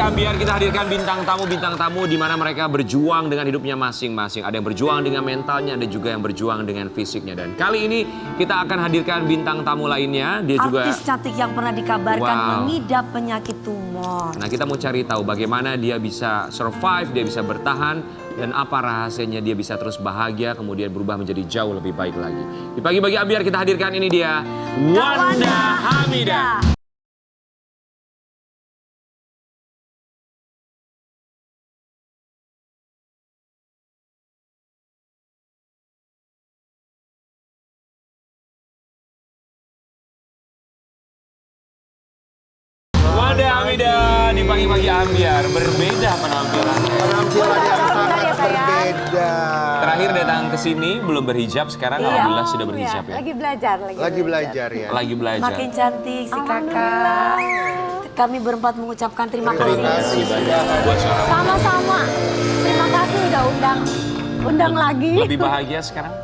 Ambiar, kita hadirkan bintang tamu di mana mereka berjuang dengan hidupnya masing-masing. Ada yang berjuang dengan mentalnya, ada juga yang berjuang dengan fisiknya. Dan kali ini kita akan hadirkan bintang tamu lainnya. Dia juga artis cantik yang pernah dikabarkan mengidap penyakit tumor. Nah, kita mau cari tahu bagaimana dia bisa survive, dia bisa bertahan, dan apa rahasianya dia bisa terus bahagia, kemudian berubah menjadi jauh lebih baik lagi. Di pagi-pagi Ambiar kita hadirkan ini dia, Wanda Hamidah. Wanda Hamidah di pagi-pagi Ambiar, berbeda penampilannya. Penampilan yang sangat berbeda. Terakhir datang ke sini belum berhijab, sekarang alhamdulillah sudah berhijab ya. Lagi belajar, Lagi belajar ya. Lagi belajar. Makin cantik si kakak. Kami berempat mengucapkan terima kasih. Terima kasih banyak buat seorang Sama-sama. Terima kasih udah undang lagi. lebih bahagia sekarang,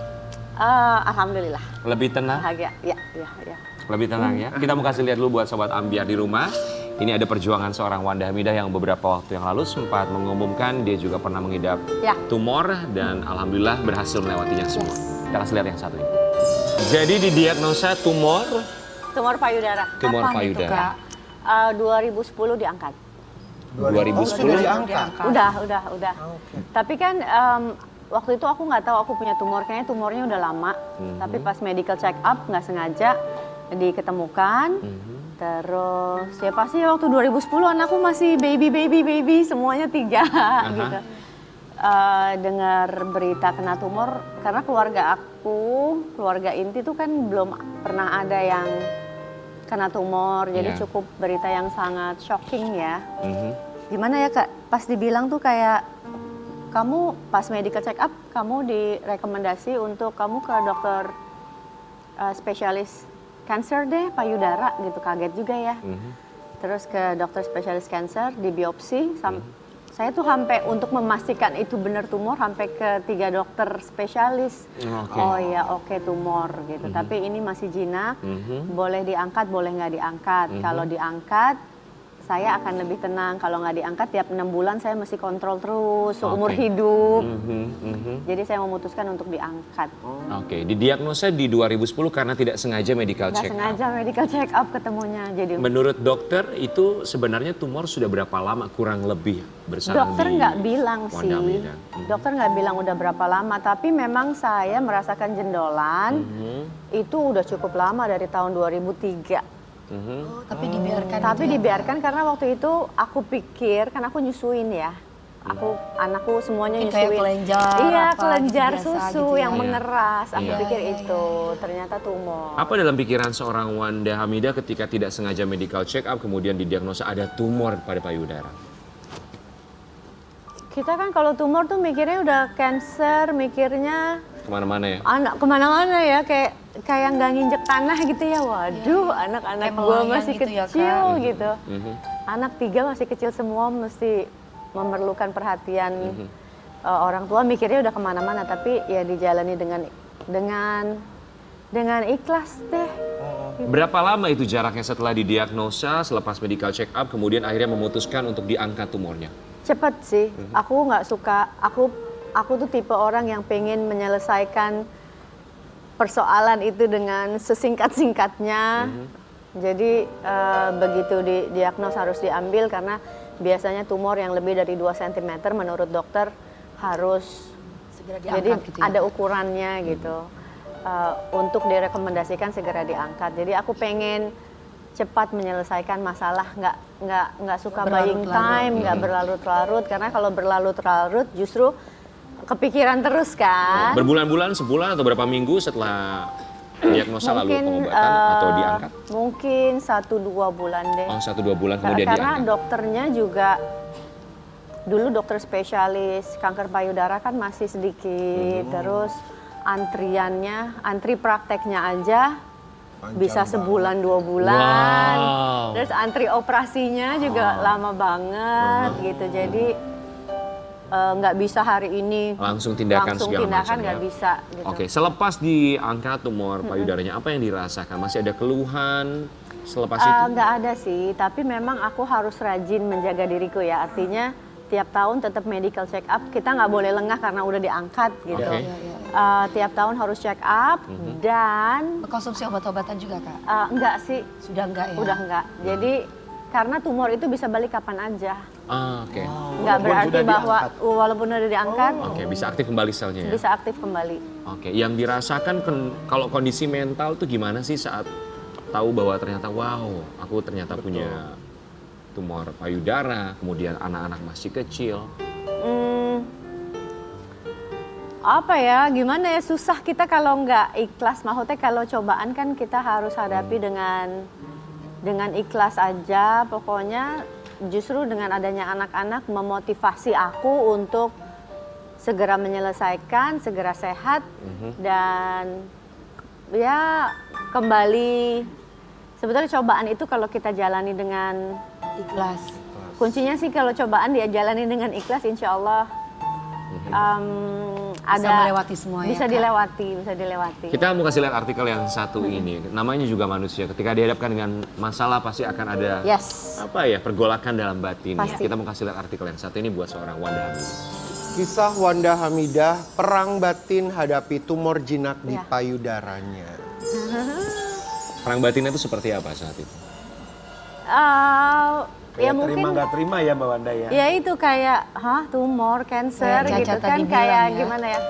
Alhamdulillah. lebih tenang. Bahagia. Ya. Lebih tenang ya. Kita mau kasih lihat dulu buat sobat Ambiar di rumah. Ini ada perjuangan seorang Wanda Hamidah yang beberapa waktu yang lalu sempat mengumumkan dia juga pernah mengidap tumor dan alhamdulillah berhasil melewatinya semua. Kita kasih lihat yang satu ini. Jadi didiagnosa tumor Tumor Tumor Kapan payudara. Itu, Kak? 2010 diangkat. 2010 diangkat. Udah. Tapi kan waktu itu aku nggak tahu aku punya tumor, kayaknya tumornya udah lama. Tapi pas medical check up nggak sengaja diketemukan. Terus ya pasti waktu 2010 anakku masih baby semuanya 3 gitu. Dengar berita kena tumor karena keluarga inti tuh kan belum pernah ada yang kena tumor, jadi cukup berita yang sangat shocking ya. Gimana ya Kak, pas dibilang tuh kayak kamu pas medical check up kamu direkomendasi untuk kamu ke dokter spesialis cancer deh, payudara gitu, kaget juga ya. Terus ke dokter spesialis cancer, di biopsi. Saya tuh sampai untuk memastikan itu benar tumor, sampai ke 3 dokter spesialis. Oh ya oke, tumor gitu. Tapi ini masih jinak, boleh diangkat, boleh nggak diangkat. Kalau diangkat, saya akan lebih tenang. Kalau nggak diangkat, tiap 6 bulan saya mesti kontrol terus seumur hidup. Jadi saya memutuskan untuk diangkat. Oke, didiagnosa di 2010 karena tidak sengaja medical Nggak check up. sengaja medical check up ketemunya. Jadi Menurut dokter itu sebenarnya tumor sudah berapa lama kurang lebih bersarang dokter di nggak bilang Wanda sih. Hamidah? Dokter nggak bilang udah berapa lama. Tapi memang saya merasakan jendolan itu udah cukup lama dari tahun 2003. Tapi dibiarkan. Tapi dibiarkan karena waktu itu aku pikir, kan aku nyusuin ya. Anakku semuanya Mungkin kayak nyusuin. kelenjar, Iya, apa, kelenjar gitu biasa susu gitu ya. yang mengeras. Aku Iya. pikir itu, ternyata tumor. Apa dalam pikiran seorang Wanda Hamidah ketika tidak sengaja medical check up kemudian didiagnosa ada tumor pada payudara? Kita kan kalau tumor tuh mikirnya udah cancer, mikirnya Kemana-mana ya? anak kemana-mana ya, kayak nggak nginjek tanah gitu ya. Waduh, anak-anak Kayak gue melayang masih gitu ya, kecil Kak. gitu. Anak 3 masih kecil semua, mesti memerlukan perhatian orang tua. Mikirnya udah kemana-mana, tapi ya dijalani dengan ikhlas deh. Berapa lama itu jaraknya setelah didiagnosa, selepas medical check up, kemudian akhirnya memutuskan untuk diangkat tumornya? Cepet sih, aku nggak suka, aku tuh tipe orang yang pengen menyelesaikan persoalan itu dengan sesingkat-singkatnya. Jadi begitu didiagnos harus diambil karena biasanya tumor yang lebih dari 2 cm menurut dokter harus Segera diangkat jadi gitu ya. ada ukurannya gitu. Untuk direkomendasikan segera diangkat. Jadi aku pengen cepat menyelesaikan masalah, nggak suka buying time, nggak berlarut-larut, karena kalau berlarut-larut justru kepikiran terus kan. Berbulan-bulan, sebulan atau berapa minggu setelah diagnosa lalu pengobatan atau diangkat? Mungkin 1-2 bulan deh. Oh, 1-2 bulan kemudian Karena diangkat. dokternya juga dulu dokter spesialis kanker payudara kan masih sedikit, terus antri prakteknya aja bisa sebulan 2 bulan, terus antri operasinya juga lama banget gitu. Jadi nggak bisa hari ini langsung tindakan segala macam nggak ya. bisa gitu. Oke, selepas diangkat tumor payudaranya apa yang dirasakan? Masih ada keluhan selepas itu? Nggak ada sih, tapi memang aku harus rajin menjaga diriku ya. Artinya tiap tahun tetap medical check up, kita nggak boleh lengah karena udah diangkat gitu. Oke. Tiap tahun harus check up dan Konsumsi obat-obatan juga Kak? enggak sih, Sudah enggak ya? udah enggak. Jadi karena tumor itu bisa balik kapan aja. Oke. Nggak berarti bahwa walaupun udah diangkat Oke, bisa aktif kembali selnya ya? bisa aktif kembali. Oke, yang dirasakan kalau kondisi mental tuh gimana sih saat tahu bahwa ternyata wow, aku ternyata punya tumor payudara, kemudian anak-anak masih kecil. Apa ya, gimana ya, susah kita kalau nggak ikhlas. Maksudnya kalau cobaan kan kita harus hadapi dengan ikhlas aja. Pokoknya justru dengan adanya anak-anak memotivasi aku untuk segera menyelesaikan, segera sehat dan ya kembali. Sebetulnya cobaan itu kalau kita jalani dengan Ikhlas. kuncinya sih kalau cobaan dia jalani dengan ikhlas, insya Allah Bisa melewati semua ya, bisa Kak? bisa dilewati. Kita mau kasih lihat artikel yang satu ini. Namanya juga manusia. Ketika dihadapkan dengan masalah pasti akan ada apa ya, pergolakan dalam batin. Pasti. Kita mau kasih lihat artikel yang satu ini buat seorang Wanda Hamidah. Kisah Wanda Hamidah, perang batin hadapi tumor jinak di Ya. payudaranya. Perang batinnya itu seperti apa saat itu? Ya Kayak mungkin terima nggak terima ya Mbak Wanda ya? ya itu kayak tumor, cancer Kayak gitu Caca kan, tadi kayak bilang ya. gimana ya?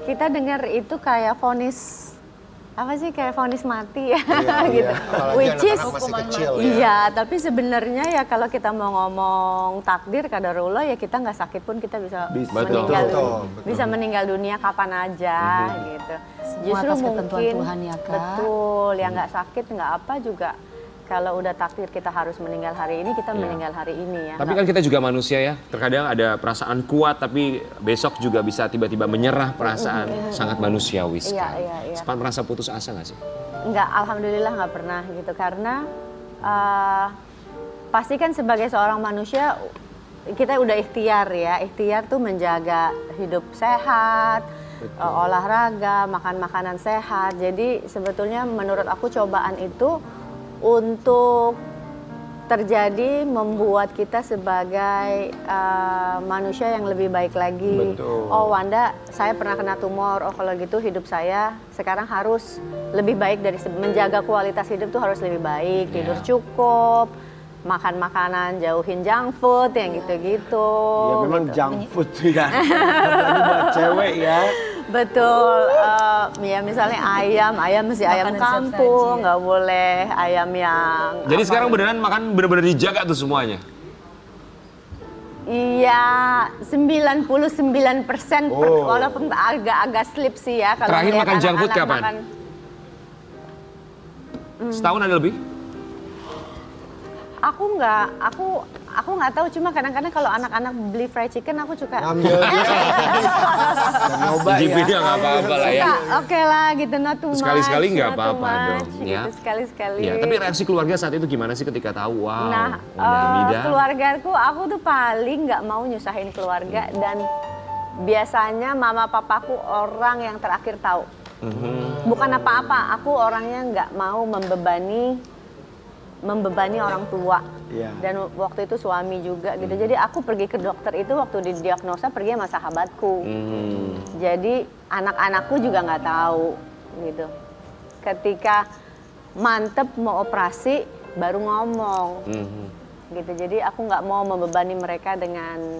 Kita dengar itu kayak vonis apa sih, kayak vonis mati ya gitu. Apalagi Which is anak-anak masih kecil ya. iya, tapi sebenarnya ya kalau kita mau ngomong takdir kadarullah ya kita nggak sakit pun kita bisa meninggal Betul. bisa meninggal dunia kapan aja gitu. Justru atas ketentuan mungkin Tuhan ya, Kak. betul, yang nggak sakit nggak apa juga. Kalau udah takdir kita harus meninggal hari ini, kita meninggal hari ini ya. Tapi kan kita juga manusia ya. Terkadang ada perasaan kuat tapi besok juga bisa tiba-tiba menyerah perasaan. Sangat manusiawi sekali. iya. Sempat merasa putus asa nggak sih? Enggak, alhamdulillah nggak pernah gitu, karena pasti kan sebagai seorang manusia kita udah ikhtiar ya. Ikhtiar tuh menjaga hidup sehat, olahraga, makan makanan sehat. Jadi sebetulnya menurut aku cobaan itu untuk terjadi membuat kita sebagai manusia yang lebih baik lagi. Betul. Oh Wanda, saya pernah kena tumor. Oh kalau gitu hidup saya sekarang harus lebih baik, dari menjaga kualitas hidup tuh harus lebih baik. Tidur cukup, makan makanan, jauhin junk food yang gitu-gitu. Ya memang gitu. junk food ya. Apalagi buat cewek ya. Betul, ya misalnya ayam mesti ayam Makanan kampung, siap saji. nggak boleh ayam yang. Jadi sekarang beneran makan bener-bener dijaga tuh semuanya? Iya, 99% Oh. walaupun agak-agak slip sih ya. Kalau Terakhir ngeliat makan junk food anak-anak kapan? Setahun ada lebih? Aku nggak tahu, cuma kadang-kadang kalau anak-anak beli fried chicken aku suka. Ngambil dia. Dan nyoba Cicipin ya. nggak apa-apa lah ya. Oke lah gitu, not too much. Sekali-sekali nggak not too apa-apa much, dong, gitu, ya. sekali-sekali. Ya, tapi reaksi keluarga saat itu gimana sih ketika tahu, wow, Nah, Wanda Hamidah? keluargaku, aku tuh paling nggak mau nyusahin keluarga, dan biasanya mama papaku orang yang terakhir tahu. Bukan apa-apa, aku orangnya nggak mau membebani orang tua. Iya. Dan waktu itu suami juga gitu. Jadi aku pergi ke dokter itu waktu didiagnosa pergi sama sahabatku. Jadi anak-anakku juga nggak tahu gitu. Ketika mantep mau operasi baru ngomong gitu. Jadi aku nggak mau membebani mereka dengan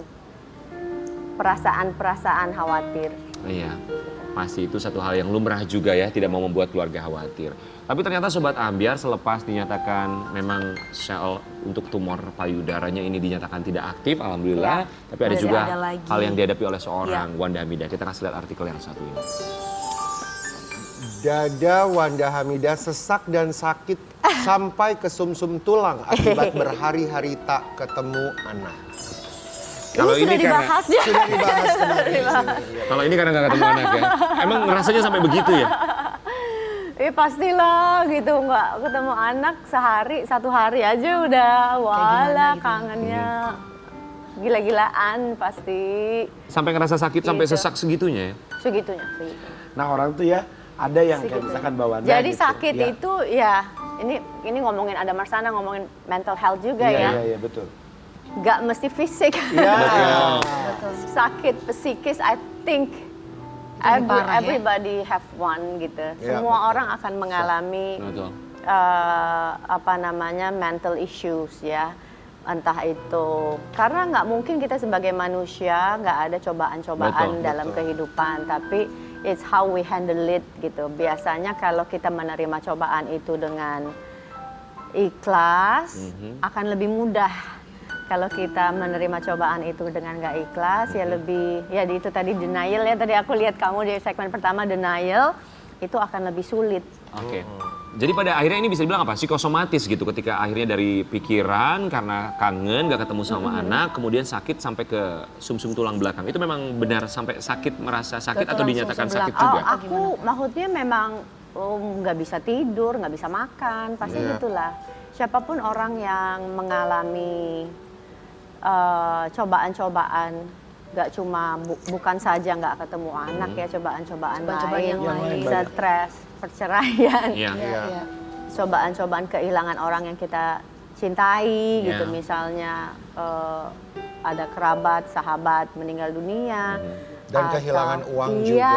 perasaan-perasaan khawatir. Iya, pasti itu satu hal yang lumrah juga ya, tidak mau membuat keluarga khawatir. Tapi ternyata Sobat Ambiar selepas dinyatakan memang sel untuk tumor payudaranya ini dinyatakan tidak aktif, alhamdulillah. Tapi ada Masih juga ada lagi. hal yang dihadapi oleh seorang Wanda Hamidah. Kita kasih lihat artikel yang satu ini. Dada Wanda Hamidah sesak dan sakit sampai ke sumsum tulang akibat berhari-hari tak ketemu anak. Kalau ini sudah karena dibahas ya. Sudah dibahas kemarin. kalau ini karena nggak ketemu anak ya. Emang rasanya sampai begitu ya? Pastilah gitu, nggak ketemu anak satu hari aja udah wala gitu? kangennya. gila-gilaan pasti. Sampai ngerasa sakit, sampai Gitu. sesak segitunya ya? Segitunya. Nah orang tuh ya ada yang kayak misalkan bawaan. Jadi gitu. sakit Ya. itu ya ini ngomongin ada Marsana ngomongin mental health juga ya. Iya betul. Gak mesti fisik. Iya. Sakit psikis I think Paling parah ya. everybody have one gitu. Iya, Semua betul. orang akan mengalami Betul. mental issues ya. Entah itu karena nggak mungkin kita sebagai manusia nggak ada cobaan-cobaan Betul, dalam kehidupan, tapi it's how we handle it gitu. Biasanya kalau kita menerima cobaan itu dengan ikhlas akan lebih mudah. Kalau kita menerima cobaan itu dengan nggak ikhlas ya lebih ya itu tadi denial ya, tadi aku lihat kamu di segmen pertama denial itu akan lebih sulit. Oke. Jadi pada akhirnya ini bisa dibilang apa? Psikosomatis gitu ketika akhirnya dari pikiran karena kangen gak ketemu sama anak, kemudian sakit sampai ke sumsum tulang belakang. Itu memang benar sampai sakit, merasa sakit atau tulang dinyatakan sumsum sakit belakang. juga? Aku maksudnya memang nggak bisa tidur, nggak bisa makan, pasti Iya. gitulah. Siapapun orang yang mengalami cobaan-cobaan, nggak cuma bukan saja nggak ketemu anak ya, cobaan-cobaan Cobaan-cobaan yang lain. stres, perceraian, Iya. Iya. cobaan-cobaan kehilangan orang yang kita cintai gitu, Iya. misalnya ada kerabat, sahabat meninggal dunia. Dan atau- kehilangan uang Iya. juga,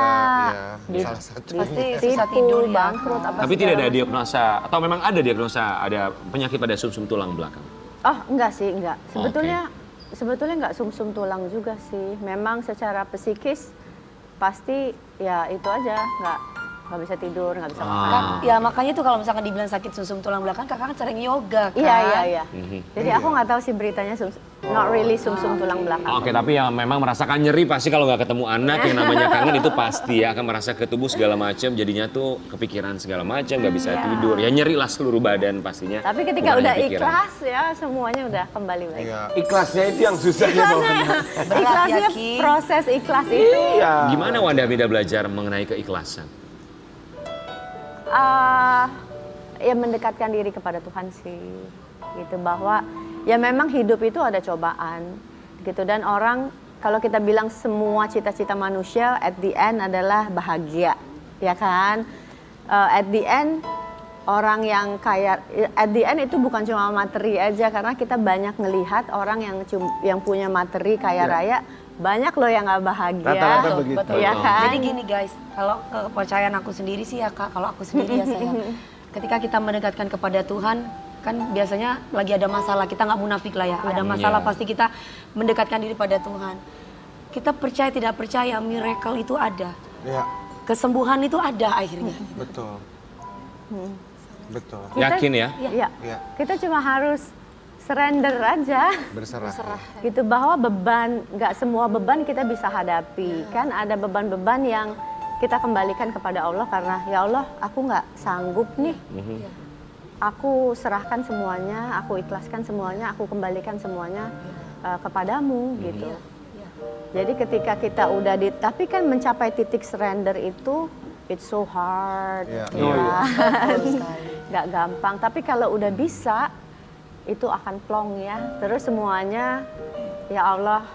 Di- salah satu. Pasti Ditipu, susah tidur ya. bangkrut apa Tapi tidak ada segala macam. diagnosa, atau memang ada diagnosa ada penyakit pada sumsum tulang belakang? Oh, enggak sih, enggak. Sebetulnya enggak sumsum tulang juga sih. Memang secara psikis pasti ya itu aja, enggak bisa tidur, enggak bisa makan. Kan, ya makanya tuh kalau misalkan dibilang sakit sumsum tulang belakang, kakak kan sering yoga kan. Iya. Jadi aku nggak tahu sih beritanya not really sumsum tulang belakang. Oke, tapi yang memang merasakan nyeri pasti kalau nggak ketemu anak yang namanya kangen itu pasti ya akan merasa ke tubuh segala macam, jadinya tuh kepikiran segala macam, nggak bisa tidur, ya nyeri lah seluruh badan pastinya. Tapi ketika bukan udah hanya pikiran. ikhlas ya semuanya udah kembali baik. Iya. Ikhlasnya itu yang susah ya bawaan. Ikhlasnya ya, Ki. proses ikhlas itu Iya. Gimana Wanda Mida belajar mengenai keikhlasan? ya mendekatkan diri kepada Tuhan sih, gitu, bahwa ya memang hidup itu ada cobaan gitu, dan orang kalau kita bilang semua cita-cita manusia at the end adalah bahagia, ya kan? At the end orang yang kaya, at the end itu bukan cuma materi aja, karena kita banyak ngelihat orang yang punya materi kaya raya, banyak loh yang nggak bahagia. Rata-rata begitu. Betul. Ya kan? Jadi gini guys, kalau kepercayaan aku sendiri sih ya kak, kalau aku sendiri ya saya, ketika kita mendekatkan kepada Tuhan, kan biasanya lagi ada masalah, kita nggak munafik lah ya, ada masalah Iya. pasti kita mendekatkan diri pada Tuhan. Kita percaya tidak percaya, miracle itu ada, Iya, kesembuhan itu ada akhirnya. betul. Betul. Yakin ya? Iya. Iya, Kita cuma harus surrender aja. berserah. Gitu, bahwa beban, nggak semua beban kita bisa hadapi. Kan ada beban-beban yang kita kembalikan kepada Allah karena ya Allah aku nggak sanggup nih. Aku serahkan semuanya, aku ikhlaskan semuanya, aku kembalikan semuanya kepadamu gitu. Jadi ketika kita udah tapi kan mencapai titik surrender itu it's so hard. Iya. Ya kan? Nggak gampang, tapi kalau udah bisa itu akan plong ya. Terus semuanya ya Allah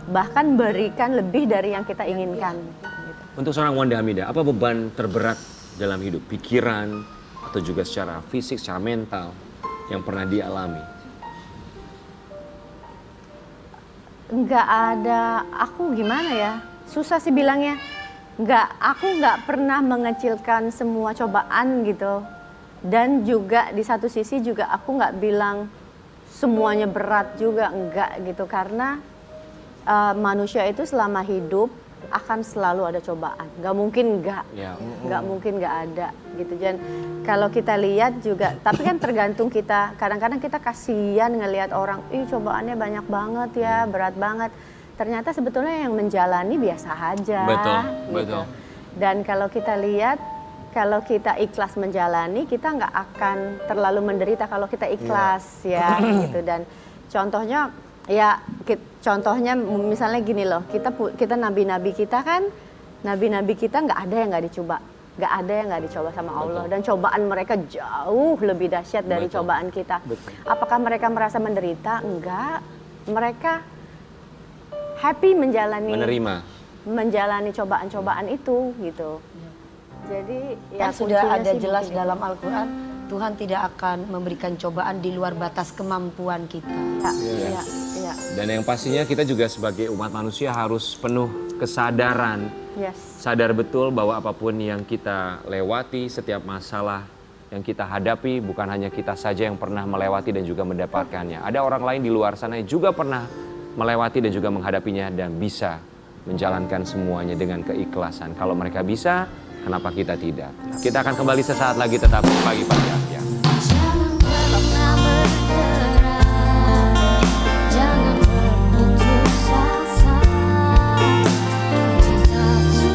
bahkan berikan lebih dari yang kita inginkan. Untuk seorang Wanda Hamida, apa beban terberat dalam hidup? Pikiran atau juga secara fisik, secara mental yang pernah dialami? Nggak ada, aku gimana ya, susah sih bilangnya. Aku nggak pernah mengecilkan semua cobaan gitu. Dan juga di satu sisi juga aku nggak bilang semuanya berat juga, enggak gitu. Karena manusia itu selama hidup akan selalu ada cobaan. Nggak mungkin enggak, Ya. nggak mungkin nggak ada gitu. Dan kalau kita lihat juga, tapi kan tergantung kita. Kadang-kadang kita kasihan ngelihat orang, cobaannya banyak banget ya, berat banget. Ternyata sebetulnya yang menjalani biasa aja. Betul, gitu. betul. Dan kalau kita lihat, kalau kita ikhlas menjalani, kita nggak akan terlalu menderita kalau kita ikhlas ya gitu. Dan contohnya ya, contohnya misalnya gini loh, kita nabi-nabi kita kan, nabi-nabi kita nggak ada yang nggak dicoba. Gak ada yang gak dicoba sama Allah. Dan cobaan mereka jauh lebih dahsyat dari cobaan kita. Apakah mereka merasa menderita? Enggak. Mereka happy menjalani cobaan-cobaan itu gitu. Jadi ya sudah ada jelas dalam Al-Quran, Tuhan tidak akan memberikan cobaan di luar batas kemampuan kita. Iya. Dan yang pastinya kita juga sebagai umat manusia harus penuh kesadaran. Sadar betul bahwa apapun yang kita lewati, setiap masalah yang kita hadapi, bukan hanya kita saja yang pernah melewati dan juga mendapatkannya. Ada orang lain di luar sana yang juga pernah melewati dan juga menghadapinya dan bisa menjalankan semuanya dengan keikhlasan. Kalau mereka bisa, kenapa kita tidak? Kita akan kembali sesaat lagi, tetap pagi-pagi.